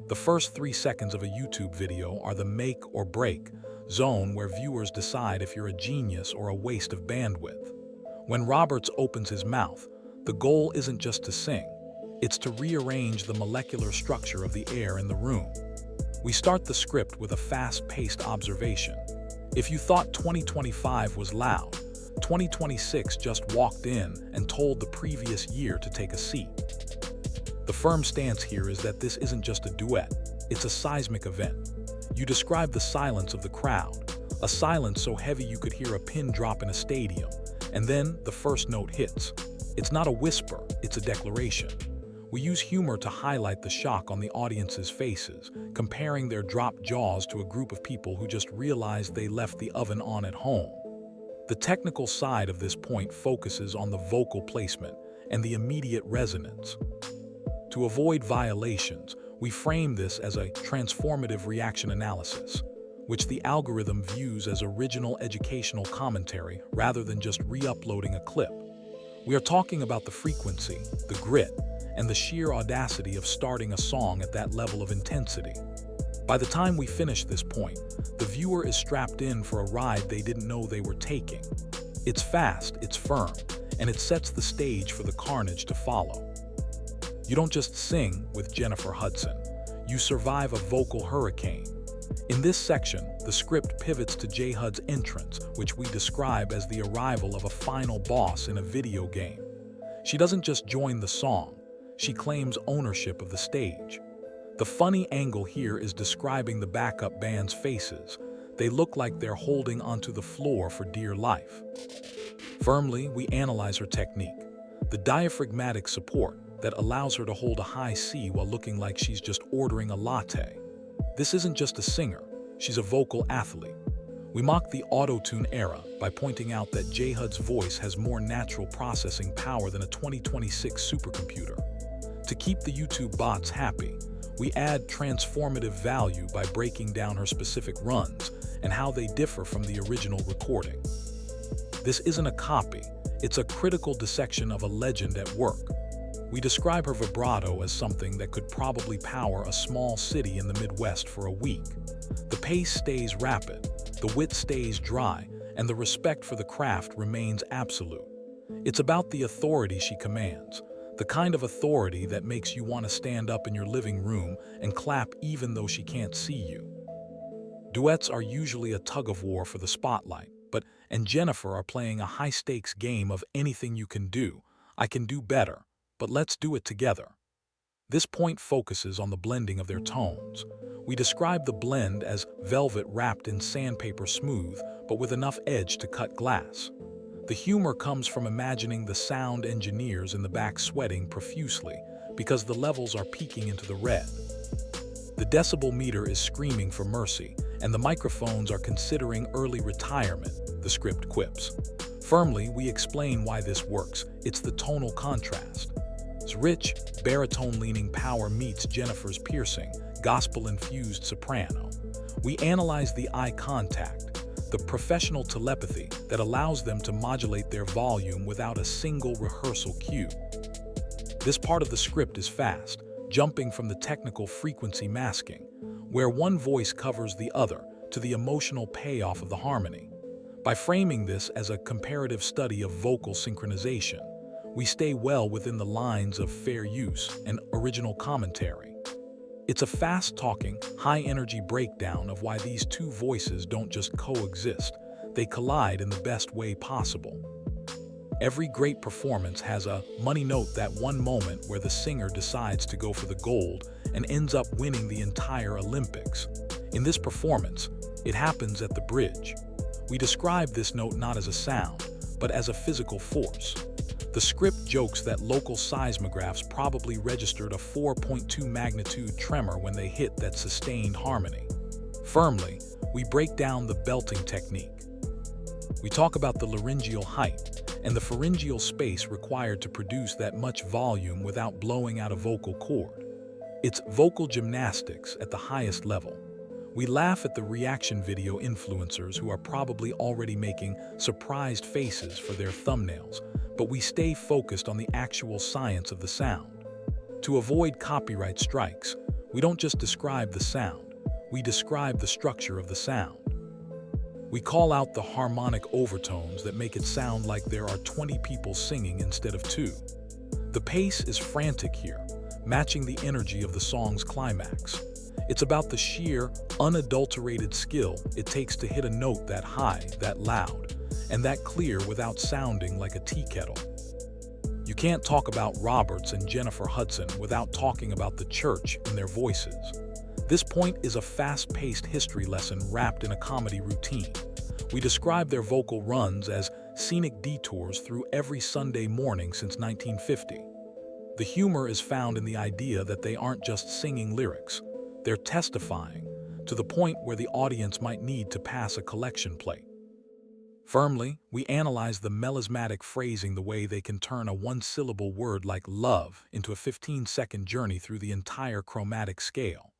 The first 3 seconds of a YouTube video are the make or break zone where viewers decide if you're a genius or a waste of bandwidth. When Roberts opens his mouth, the goal isn't just to sing, it's to rearrange the molecular structure of the air in the room. We start the script with a fast-paced observation. If you thought 2025 was loud, 2026 just walked in and told the previous year to take a seat. The firm stance here is that this isn't just a duet, it's a seismic event. You describe the silence of the crowd, a silence so heavy you could hear a pin drop in a stadium, and then the first note hits. It's not a whisper, it's a declaration. We use humor to highlight the shock on the audience's faces, comparing their dropped jaws to a group of people who just realized they left the oven on at home. The technical side of this point focuses on the vocal placement and the immediate resonance. To avoid violations, we frame this as a transformative reaction analysis, which the algorithm views as original educational commentary rather than just re-uploading a clip. We are talking about the frequency, the grit, and the sheer audacity of starting a song at that level of intensity. By the time we finish this point, the viewer is strapped in for a ride they didn't know they were taking. It's fast, it's firm, and it sets the stage for the carnage to follow. You don't just sing with Jennifer Hudson, you survive a vocal hurricane. In this section, the script pivots to J. Hud's entrance, which we describe as the arrival of a final boss in a video game. She doesn't just join the song, she claims ownership of the stage. The funny angle here is describing the backup band's faces. They look like they're holding onto the floor for dear life. Firmly, we analyze her technique, the diaphragmatic support that allows her to hold a high C while looking like she's just ordering a latte. This isn't just a singer, she's a vocal athlete. We mock the auto-tune era by pointing out that J. Hud's voice has more natural processing power than a 2026 supercomputer. To keep the YouTube bots happy, we add transformative value by breaking down her specific runs and how they differ from the original recording. This isn't a copy, it's a critical dissection of a legend at work. We describe her vibrato as something that could probably power a small city in the Midwest for a week. The pace stays rapid, the wit stays dry, and the respect for the craft remains absolute. It's about the authority she commands, the kind of authority that makes you want to stand up in your living room and clap even though she can't see you. Duets are usually a tug-of-war for the spotlight, and Jennifer are playing a high-stakes game of anything you can do, I can do better, but let's do it together. This point focuses on the blending of their tones. We describe the blend as velvet wrapped in sandpaper smooth, but with enough edge to cut glass. The humor comes from imagining the sound engineers in the back sweating profusely because the levels are peaking into the red. The decibel meter is screaming for mercy, and the microphones are considering early retirement, the script quips. Firmly, we explain why this works. It's the tonal contrast. Its rich, baritone-leaning power meets Jennifer's piercing, gospel-infused soprano. We analyze the eye contact, the professional telepathy that allows them to modulate their volume without a single rehearsal cue. This part of the script is fast, jumping from the technical frequency masking, where one voice covers the other, to the emotional payoff of the harmony. By framing this as a comparative study of vocal synchronization, we stay well within the lines of fair use and original commentary. It's a fast-talking, high-energy breakdown of why these two voices don't just coexist, they collide in the best way possible. Every great performance has a money note, that one moment where the singer decides to go for the gold and ends up winning the entire Olympics. In this performance, it happens at the bridge. We describe this note not as a sound, but as a physical force. The script jokes that local seismographs probably registered a 4.2 magnitude tremor when they hit that sustained harmony. Firmly, we break down the belting technique. We talk about the laryngeal height and the pharyngeal space required to produce that much volume without blowing out a vocal cord. It's vocal gymnastics at the highest level. We laugh at the reaction video influencers who are probably already making surprised faces for their thumbnails, but we stay focused on the actual science of the sound. To avoid copyright strikes, We don't just describe the sound, we describe the structure of the sound. We call out the harmonic overtones that make it sound like there are 20 people singing instead of 2. The pace is frantic here, matching the energy of the song's climax. It's about the sheer, unadulterated skill it takes to hit a note that high, that loud, and that clear without sounding like a tea kettle. You can't talk about Roberts and Jennifer Hudson without talking about the church and their voices. This point is a fast-paced history lesson wrapped in a comedy routine. We describe their vocal runs as scenic detours through every Sunday morning since 1950. The humor is found in the idea that they aren't just singing lyrics, they're testifying, to the point where the audience might need to pass a collection plate. Firmly, we analyze the melismatic phrasing, the way they can turn a one-syllable word like love into a 15-second journey through the entire chromatic scale.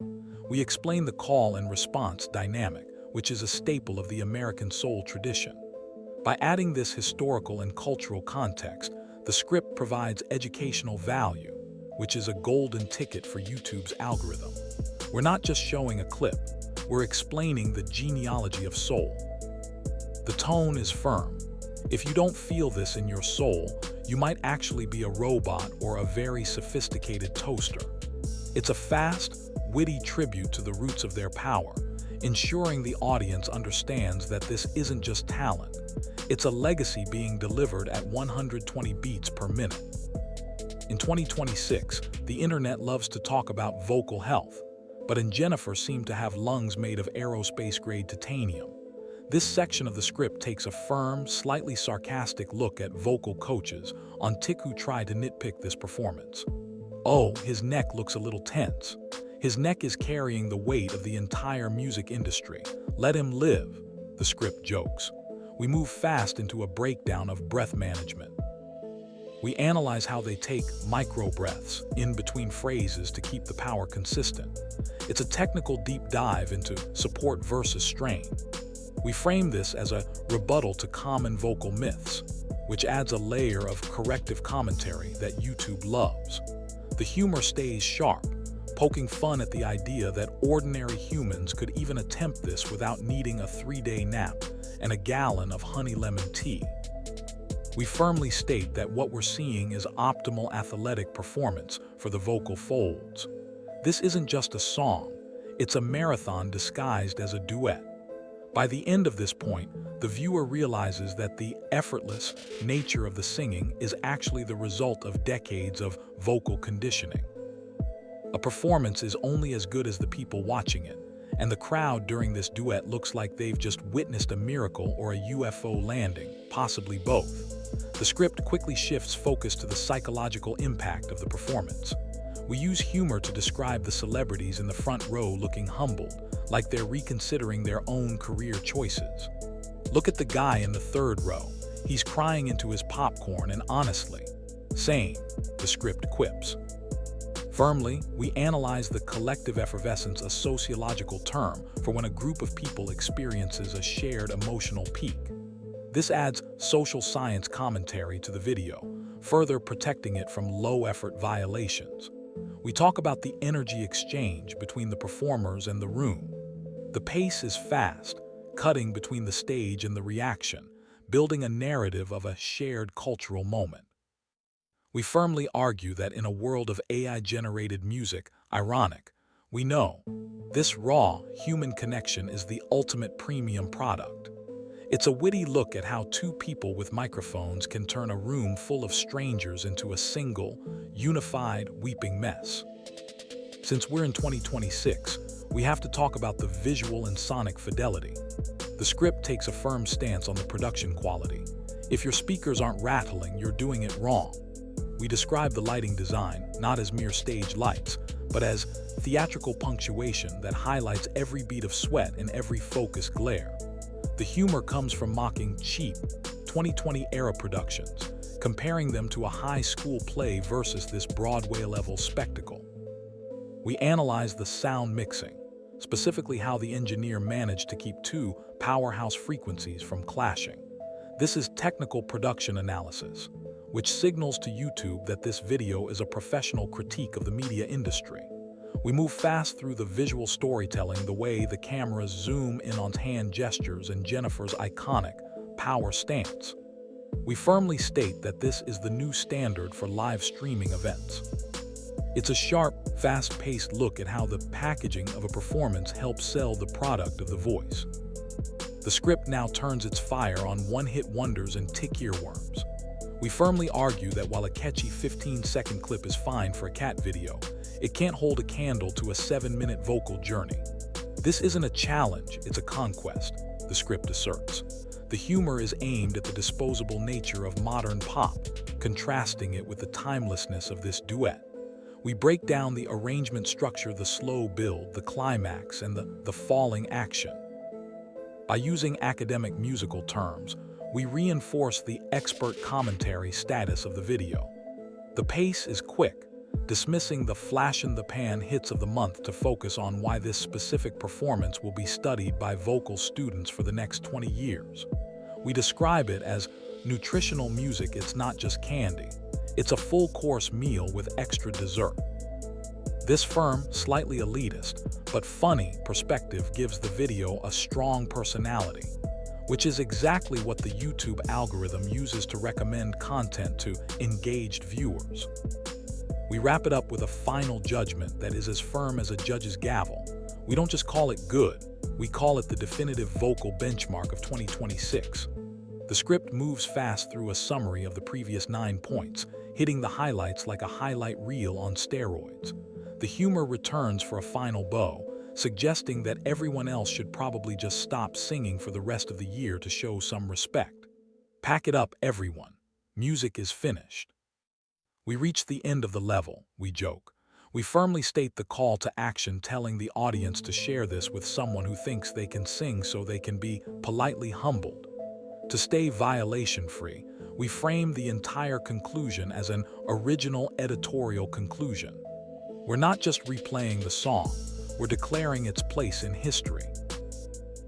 We explain the call and response dynamic, which is a staple of the American soul tradition. By adding this historical and cultural context, the script provides educational value, which is a golden ticket for YouTube's algorithm. We're not just showing a clip, we're explaining the genealogy of soul. The tone is firm. If you don't feel this in your soul, you might actually be a robot or a very sophisticated toaster. It's a fast, witty tribute to the roots of their power, ensuring the audience understands that this isn't just talent. It's a legacy being delivered at 120 beats per minute. In 2026, the internet loves to talk about vocal health, but Jennifer seemed to have lungs made of aerospace-grade titanium. This section of the script takes a firm, slightly sarcastic look at vocal coaches on TikTok who try to nitpick this performance. Oh, his neck looks a little tense. His neck is carrying the weight of the entire music industry. Let him live, the script jokes. We move fast into a breakdown of breath management. We analyze how they take micro-breaths in between phrases to keep the power consistent. It's a technical deep dive into support versus strain. We frame this as a rebuttal to common vocal myths, which adds a layer of corrective commentary that YouTube loves. The humor stays sharp, poking fun at the idea that ordinary humans could even attempt this without needing a 3-day nap and a gallon of honey lemon tea. We firmly state that what we're seeing is optimal athletic performance for the vocal folds. This isn't just a song, it's a marathon disguised as a duet. By the end of this point, the viewer realizes that the effortless nature of the singing is actually the result of decades of vocal conditioning. A performance is only as good as the people watching it, and the crowd during this duet looks like they've just witnessed a miracle or a UFO landing, possibly both. The script quickly shifts focus to the psychological impact of the performance. We use humor to describe the celebrities in the front row looking humbled, like they're reconsidering their own career choices. Look at the guy in the third row. He's crying into his popcorn and honestly, same, the script quips. Firmly, we analyze the collective effervescence, a sociological term for when a group of people experiences a shared emotional peak. This adds social science commentary to the video, further protecting it from low-effort violations. We talk about the energy exchange between the performers and the room. The pace is fast, cutting between the stage and the reaction, building a narrative of a shared cultural moment. We firmly argue that in a world of AI-generated music, ironic, we know this raw, human connection is the ultimate premium product. It's a witty look at how two people with microphones can turn a room full of strangers into a single, unified, weeping mess. Since we're in 2026, we have to talk about the visual and sonic fidelity. The script takes a firm stance on the production quality. If your speakers aren't rattling, you're doing it wrong. We describe the lighting design not as mere stage lights, but as theatrical punctuation that highlights every beat of sweat and every focused glare. The humor comes from mocking cheap, 2020-era productions, comparing them to a high school play versus this Broadway-level spectacle. We analyze the sound mixing, specifically how the engineer managed to keep two powerhouse frequencies from clashing. This is technical production analysis, which signals to YouTube that this video is a professional critique of the media industry. We move fast through the visual storytelling, the way the cameras zoom in on hand gestures and Jennifer's iconic power stance. We firmly state that this is the new standard for live streaming events. It's a sharp, fast-paced look at how the packaging of a performance helps sell the product of the voice. The script now turns its fire on one-hit wonders and tick earworms. We firmly argue that while a catchy 15-second clip is fine for a cat video, it can't hold a candle to a 7-minute vocal journey. This isn't a challenge, it's a conquest, the script asserts. The humor is aimed at the disposable nature of modern pop, contrasting it with the timelessness of this duet. We break down the arrangement structure, the slow build, the climax, and the falling action. By using academic musical terms, we reinforce the expert commentary status of the video. The pace is quick, dismissing the flash-in-the-pan hits of the month to focus on why this specific performance will be studied by vocal students for the next 20 years. We describe it as nutritional music. It's not just candy. It's a full-course meal with extra dessert. This firm, slightly elitist, but funny perspective gives the video a strong personality, which is exactly what the YouTube algorithm uses to recommend content to engaged viewers. We wrap it up with a final judgment that is as firm as a judge's gavel. We don't just call it good, we call it the definitive vocal benchmark of 2026. The script moves fast through a summary of the previous 9 points, hitting the highlights like a highlight reel on steroids. The humor returns for a final bow, suggesting that everyone else should probably just stop singing for the rest of the year to show some respect. Pack it up, everyone. Music is finished. We reach the end of the level, we joke. We firmly state the call to action, telling the audience to share this with someone who thinks they can sing so they can be politely humbled. To stay violation-free, we frame the entire conclusion as an original editorial conclusion. We're not just replaying the song, we're declaring its place in history.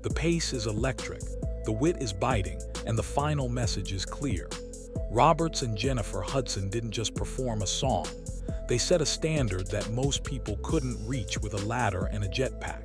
The pace is electric, the wit is biting, and the final message is clear. Roberts and Jennifer Hudson didn't just perform a song, they set a standard that most people couldn't reach with a ladder and a jetpack.